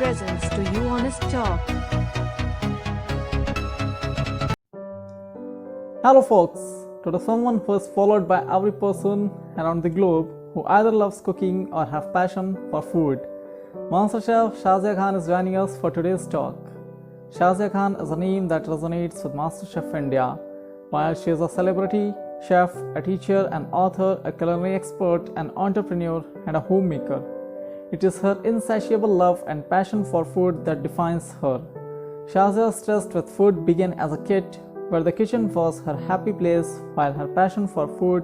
presents to you Honest Talk. Hello folks, today someone who is followed by every person around the globe who either loves cooking or have passion for food. Master Chef Shazia Khan is joining us for today's talk. Shazia Khan is a name that resonates with MasterChef India. While she is a celebrity, chef, a teacher, an author, a culinary expert, an entrepreneur, and a homemaker, it is her insatiable love and passion for food that defines her. Shazia's trust with food began as a kid, where the kitchen was her happy place, while her passion for food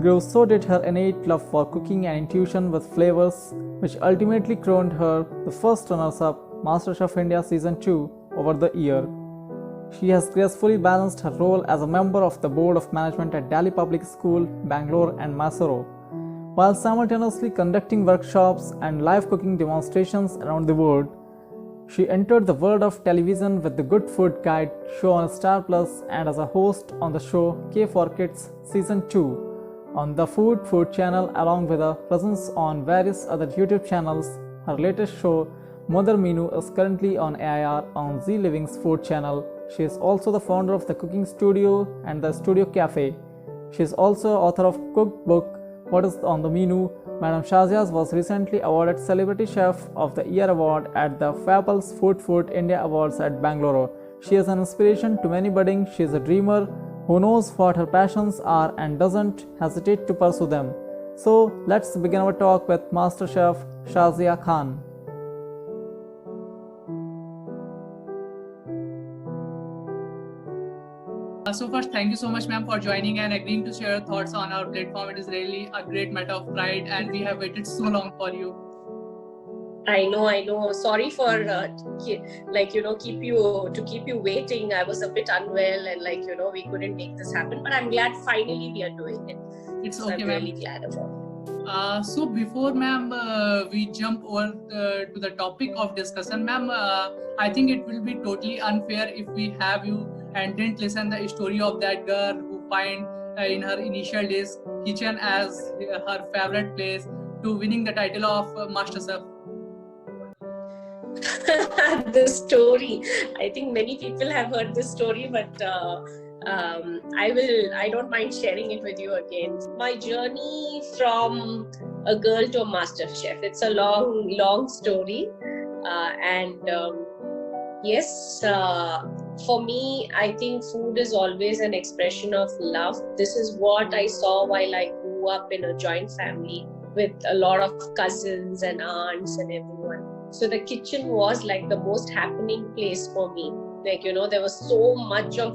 grew, so did her innate love for cooking and intuition with flavors, which ultimately crowned her the first runners-up MasterChef India Season 2 over the year. She has gracefully balanced her role as a member of the Board of Management at Delhi Public School, Bangalore and Mysuru, while simultaneously conducting workshops and live cooking demonstrations around the world. She entered the world of television with the Good Food Guide show on Star Plus and as a host on the show K for Kids Season 2 on the Food channel, along with a presence on various other YouTube channels. Her latest show, Mother Menu, is currently on AIR on Zee Living's Food channel. She is also the founder of the Cooking Studio and the Studio Cafe. She is also author of cookbook What is on the Menu. Madam Shazia was recently awarded Celebrity Chef of the Year award at the Fabulous Food India Awards at Bangalore. She is an inspiration to many budding. She is a dreamer who knows what her passions are and doesn't hesitate to pursue them. So let's begin our talk with Master Chef Shazia Khan. So first, thank you so much, ma'am, for joining and agreeing to share your thoughts on our platform. It is really a great matter of pride, and we have waited so long for you. I know. Sorry for keep you waiting. I was a bit unwell, and we couldn't make this happen. But I'm glad finally we are doing it. It's so okay, I'm ma'am. really glad about it. So before, ma'am, we jump over to the topic of discussion, ma'am. I think it will be totally unfair if we have you and didn't listen the story of that girl who find in her initial days kitchen as her favorite place to winning the title of Master Chef. The story. I think many people have heard this story, but I don't mind sharing it with you again. My journey from a girl to a master chef. It's a long story, yes, for me, I think food is always an expression of love. This is what I saw while I grew up in a joint family with a lot of cousins and aunts and everyone. So the kitchen was like the most happening place for me. There was so much of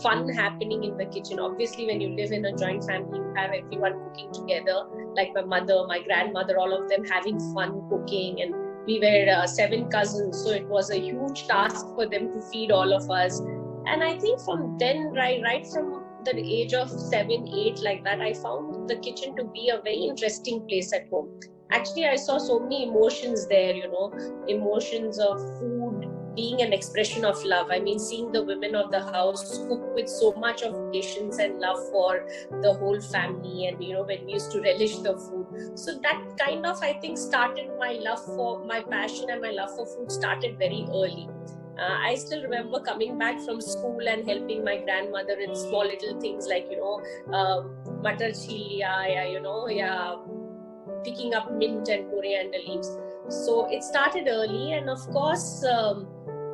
fun happening in the kitchen. Obviously, when you live in a joint family, you have everyone cooking together, like my mother, my grandmother, all of them having fun cooking. And we were 7 cousins, so it was a huge task for them to feed all of us. And I think from then, right from the age of 7, 8, like that, I found the kitchen to be a very interesting place at home. Actually, I saw so many emotions there, emotions of food being an expression of love. I mean, seeing the women of the house cook with so much of patience and love for the whole family, and when we used to relish the food. So that kind of, I think, started my passion and my love for food started very early. I still remember coming back from school and helping my grandmother in small little things like, butter chili, picking up mint and coriander leaves. So it started early, and of course,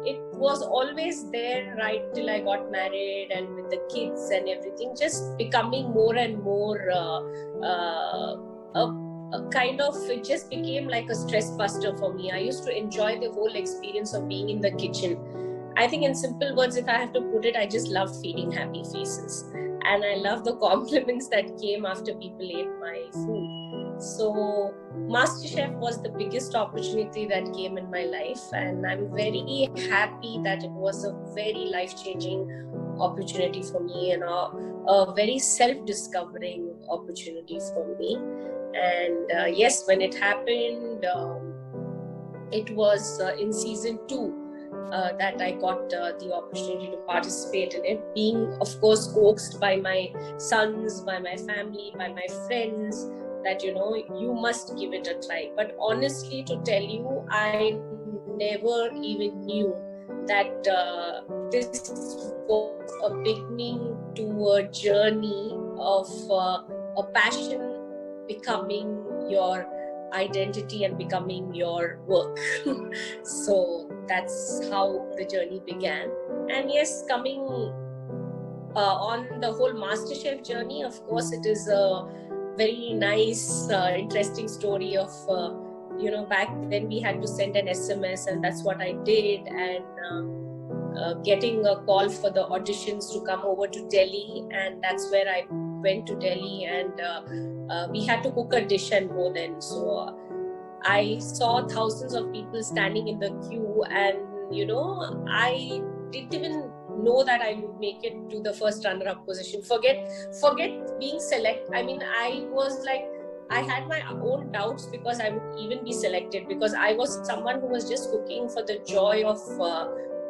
it was always there right till I got married, and with the kids and everything, just becoming more and more a kind of, it just became like a stress buster for me. I used to enjoy the whole experience of being in the kitchen. I think in simple words, if I have to put it, I just love feeding happy faces. And I love the compliments that came after people ate my food. So MasterChef was the biggest opportunity that came in my life, and I'm very happy that it was a very life-changing opportunity for me and a very self-discovering opportunity for me. And yes, when it happened, it was in season 2 that I got the opportunity to participate in it, being of course coaxed by my sons, by my family, by my friends, that you must give it a try. But honestly, to tell you, I never even knew that this was a beginning to a journey of a passion becoming your identity and becoming your work. So that's how the journey began. And yes, coming on the whole MasterChef journey, of course, it is a very nice, interesting story of, back then we had to send an SMS, and that's what I did. And getting a call for the auditions to come over to Delhi, and that's where I went to Delhi, and we had to cook a dish and go then. So I saw thousands of people standing in the queue, and I didn't even know that I would make it to the first runner-up position. Forget being selected. I mean, I was like, I had my own doubts because I would even be selected, because I was someone who was just cooking for the joy of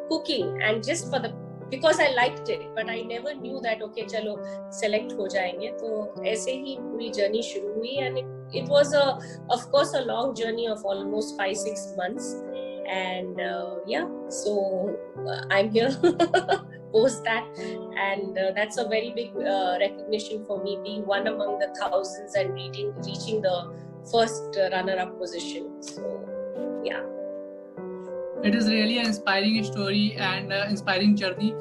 cooking and just because I liked it, but I never knew that okay, chalo select ho jayenge. So aise hi puri journey shuru hui, and it was of course a long journey of almost 5-6 months. And so I'm here post that, and that's a very big recognition for me, being one among the thousands and reaching the first runner-up position. So yeah, it is really an inspiring story and inspiring journey.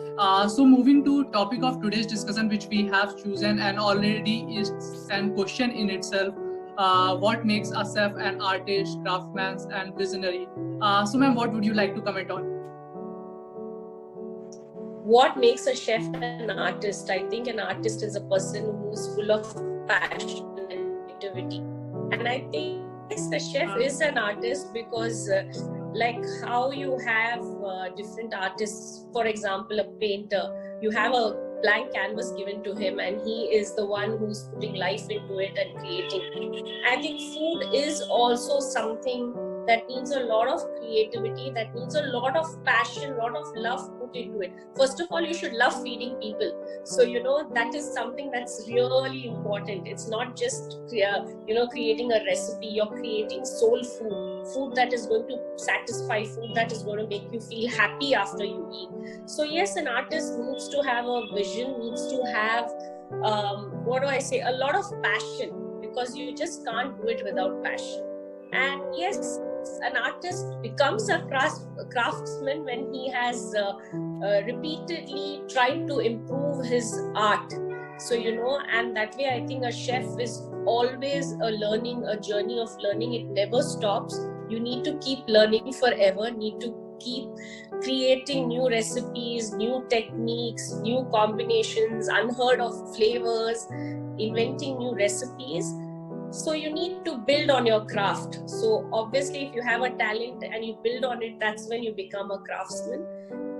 So moving to topic of today's discussion, which we have chosen, and already is an question in itself. What makes a chef an artist, craftsman, and visionary? So ma'am, what would you like to comment on? What makes a chef an artist? I think an artist is a person who's full of passion and creativity. And I think the chef is an artist because like how you have different artists, for example, a painter, you have a blank canvas given to him and he is the one who's putting life into it and creating. I think food is also something that needs a lot of creativity, that needs a lot of passion, a lot of love put into it. First of all, you should love feeding people. So, that is something that's really important. It's not just, creating a recipe. You're creating soul food that is going to satisfy, food that is going to make you feel happy after you eat. So yes, an artist needs to have a vision, needs to have, a lot of passion, because you just can't do it without passion. And yes, an artist becomes a craftsman when he has repeatedly tried to improve his art. So, and that way I think a chef is always a journey of learning. It never stops. You need to keep learning forever, need to keep creating new recipes, new techniques, new combinations, unheard of flavors, inventing new recipes. So you need to build on your craft. So obviously if you have a talent and you build on it, that's when you become a craftsman.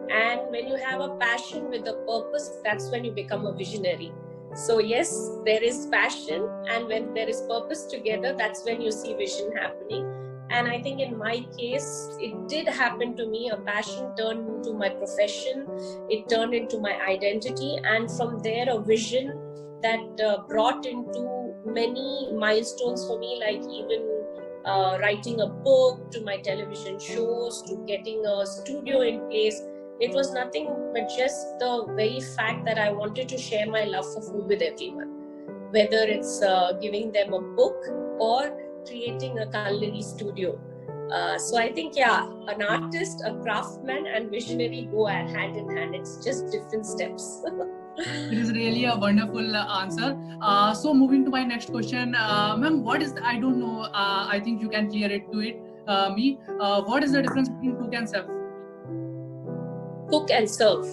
And when you have a passion with a purpose, that's when you become a visionary. So yes, there is passion, and when there is purpose together, that's when you see vision happening. And I think in my case, it did happen to me. A passion turned into my profession. It turned into my identity. And from there, a vision that brought into many milestones for me, like even writing a book, to my television shows, to getting a studio in place. It was nothing but just the very fact that I wanted to share my love for food with everyone, whether it's giving them a book or creating a culinary studio. So I think, an artist, a craftsman, and visionary go hand in hand. It's just different steps. It is really a wonderful answer. So moving to my next question, ma'am, what is I don't know. I think you can clear it to me. What is the difference between cook and chef? Cook and serve.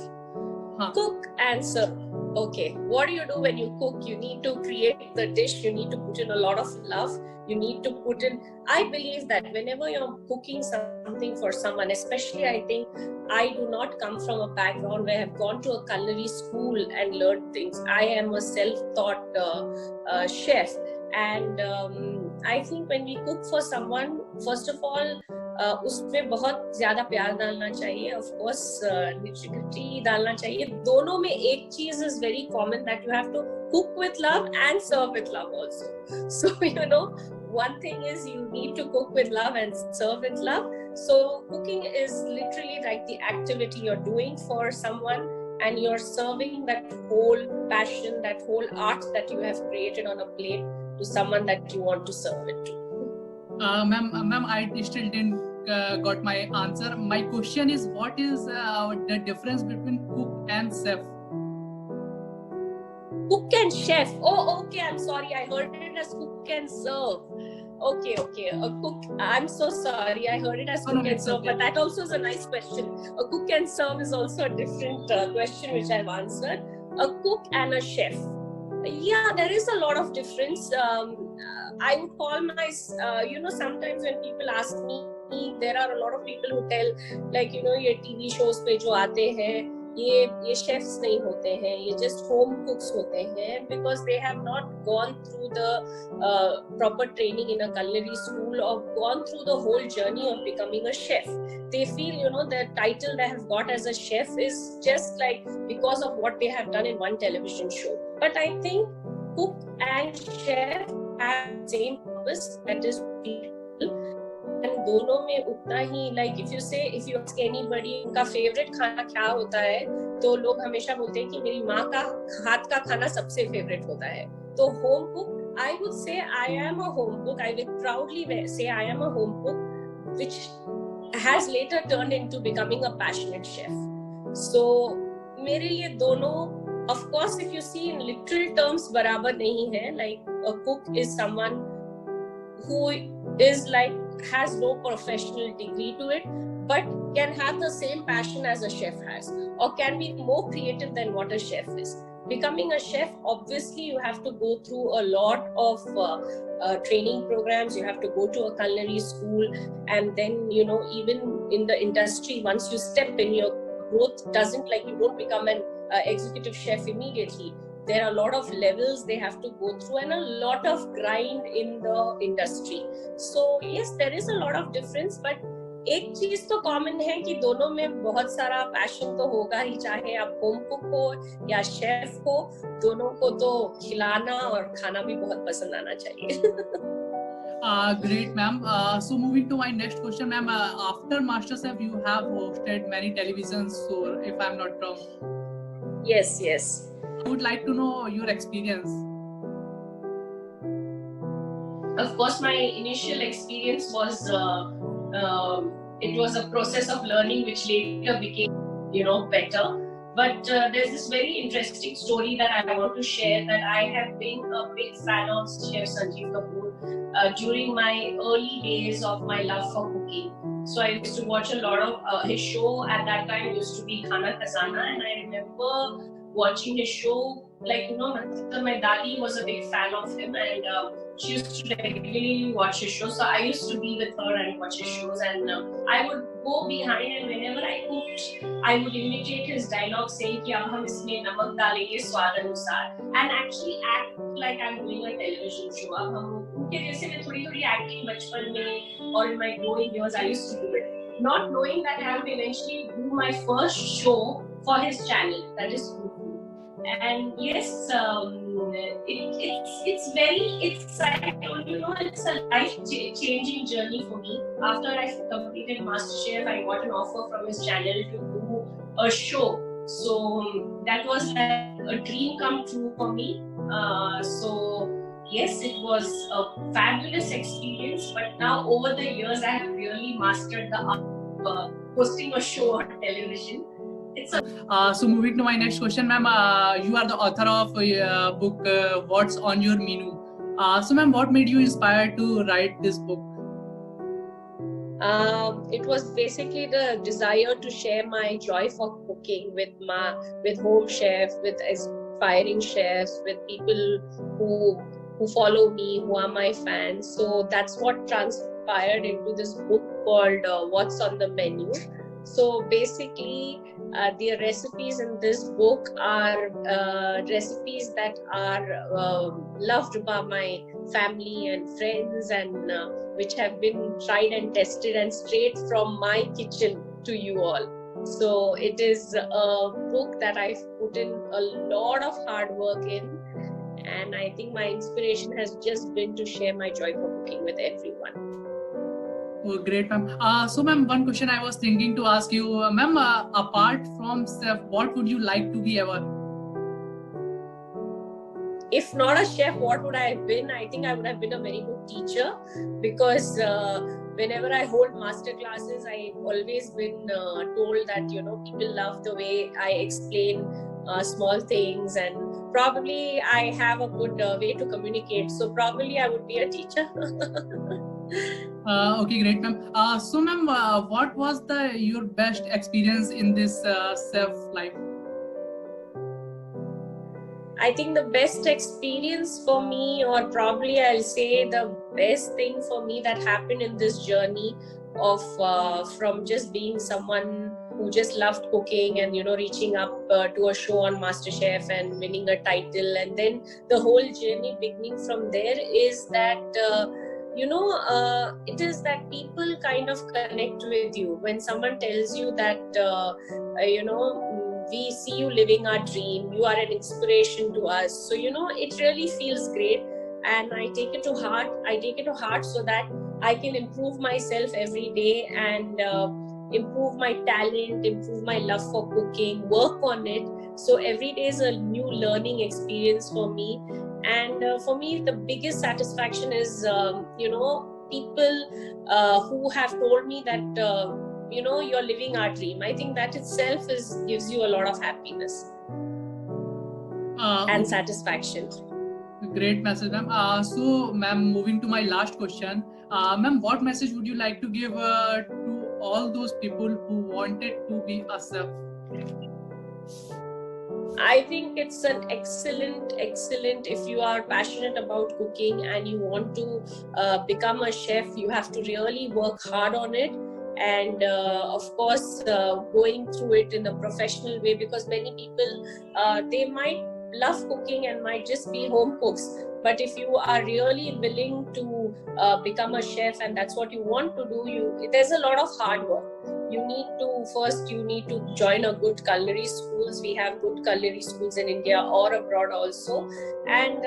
Cook and serve. Okay, what do you do when you cook? You need to create the dish. You need to put in a lot of love. You need to put in, I believe that whenever you're cooking something for someone, especially I think I do not come from a background where I've gone to a culinary school and learned things. I am a self-taught chef. And I think when we cook for someone, first of all, उसमें बहुत ज़्यादा प्यार डालना चाहिए, of course nitty-gritty डालना चाहिए. दोनों में एक चीज़ is very common, that you have to cook with love and serve with love also. So one thing is you need to cook with love and serve with love. So cooking is literally like the activity you're doing for someone, and you're serving that whole passion, that whole art that you have created on a plate to someone that you want to serve it to. Ma'am, I still didn't got my answer. My question is, what is the difference between cook and chef? Cook and chef. Oh, okay. I'm sorry. I heard it as cook and serve. Okay. A cook. I'm so sorry. I heard it as cook and serve, but that also is a nice question. A cook and serve is also a different question which I've answered. A cook and a chef. Yeah, there is a lot of difference. I would call my, sometimes when people ask me, there are a lot of people who tell, like, ये TV shows पे जो आते हैं, ये chefs नहीं होते हैं, ये just home cooks होते हैं, because they have not gone through the proper training in a culinary school or gone through the whole journey of becoming a chef. They feel, the title they have got as a chef is just like because of what they have done in one television show. But I think cook and chef have the same purpose, that is people. And दोनों में उतना ही, like if you ask anybody उनका favorite खाना क्या होता है, तो लोग हमेशा बोलते हैं कि मेरी माँ का हाथ का खाना सबसे favorite होता है. तो home cook, I would say I am a home cook. I will proudly say I am a home cook, which has later turned into becoming a passionate chef. So मेरे लिए दोनों, of course, if you see in literal terms बराबर नहीं है. Like a cook is someone who is like has no professional degree to it, but can have the same passion as a chef has, or can be more creative than what a chef is. Becoming a chef, obviously you have to go through a lot of training programs. You have to go to a culinary school, and then even in the industry, once you step in, your growth doesn't, like, you don't become an executive chef immediately. There are a lot of levels they have to go through and a lot of grind in the industry. So yes, there is a lot of difference, but एक चीज तो common है कि दोनों में बहुत सारा passion तो होगा ही, चाहे आप होम कुक हो या शेफ हो, दोनों को तो खिलाना और खाना भी बहुत पसंद आना चाहिए. Great, ma'am. So moving to my next question, ma'am. After MasterChef, you have hosted many television shows, if I'm not wrong. Yes. I would like to know your experience. Of course, my initial experience was it was a process of learning, which later became better. But there's this very interesting story that I want to share, that I have been a big fan of Chef Sanjeev Kapoor during my early days of my love for cooking. So I used to watch a lot of his show. At that time used to be Khana Khazana, and I remember watching his show. Like, my dadi was a big fan of him, and she used to regularly watch his show. So I used to be with her and watch his shows, and I would go behind, and whenever I cooked, I would imitate his dialogue saying कि अब हम इसमें नमक डालेंगे स्वाद अनुसार, and actually act like I'm doing a television show. अब हम उनके जैसे मैं थोड़ी acting बचपन में or in my growing years I used to do it, not knowing that I would eventually do my first show for his channel, that is Fufu. And yes, it's I told you, it's a life-changing journey for me. After I completed MasterChef, I got an offer from his channel to do a show. So that was a dream come true for me. So yes, it was a fabulous experience. But now over the years, I have really mastered the art of hosting a show on television. So moving to my next question, ma'am, you are the author of a book, What's on Your Menu. So ma'am, what made you inspired to write this book? It was basically the desire to share my joy for cooking with home chefs, with aspiring chefs, with people who follow me, who are my fans. So that's what transpired into this book called What's on the Menu. So basically, the recipes in this book are recipes that are loved by my family and friends, and which have been tried and tested and straight from my kitchen to you all. So it is a book that I've put in a lot of hard work in, and I think my inspiration has just been to share my joy for cooking with everyone. Oh, great, ma'am. So, ma'am, one question I was thinking to ask you, ma'am, apart from chef, what would you like to be ever? If not a chef, what would I have been? I think I would have been a very good teacher, because whenever I hold master classes, I've always been told that, you know, people love the way I explain small things, and probably I have a good way to communicate. So probably I would be a teacher. Okay, great, ma'am. So, ma'am, what was your best experience in this chef life? I think the best experience for me, or probably I'll say the best thing for me that happened in this journey of from just being someone who just loved cooking and, you know, reaching up to a show on MasterChef and winning a title, and then the whole journey beginning from there, is that it is that people kind of connect with you when someone tells you that we see you living our dream, you are an inspiration to us. So, you know, it really feels great, and I take it to heart so that I can improve myself every day, and improve my talent, improve my love for cooking, work on it. So every day is a new learning experience for me. And for me, the biggest satisfaction is people who have told me that you're living our dream. I think that itself gives you a lot of happiness and satisfaction. Great message, ma'am. So, ma'am, moving to my last question, ma'am, what message would you like to give to all those people who wanted to be a chef? I think it's an excellent, if you are passionate about cooking and you want to become a chef, you have to really work hard on it. And of course, going through it in a professional way, because many people, they might love cooking and might just be home cooks. But if you are really willing to become a chef and that's what you want to do, there's a lot of hard work. You need to join a good culinary schools. We have good culinary schools in India or abroad also. And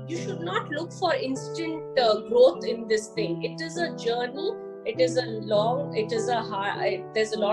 you should not look for instant growth in this thing. It is a journey. There's a lot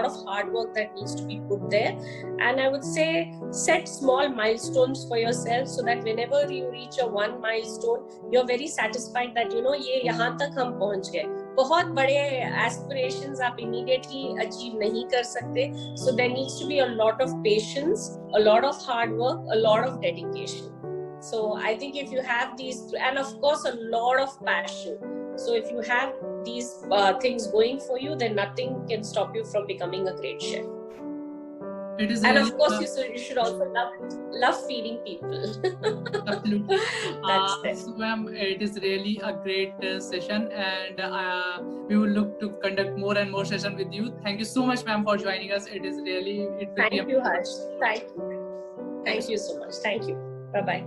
of hard work that needs to be put there. And I would say set small milestones for yourself, so that whenever you reach a one milestone, you're very satisfied that ये यहाँ तक हम पहुँच गए. बहुत बड़े aspirations आप immediately achieve नहीं कर सकते. So there needs to be a lot of patience, a lot of hard work, a lot of dedication. So I think if you have these, and of course a lot of passion. So if you have these things going for you, then nothing can stop you from becoming a great chef. It is and really, of course you should also love feeding people. Absolutely. That's So, ma'am, it is really a great session, and we will look to conduct more and more sessions with you. Thank you so much, ma'am, for joining us. It will Thank be you, Harsh. Thank you so much. Thank you. Bye-bye.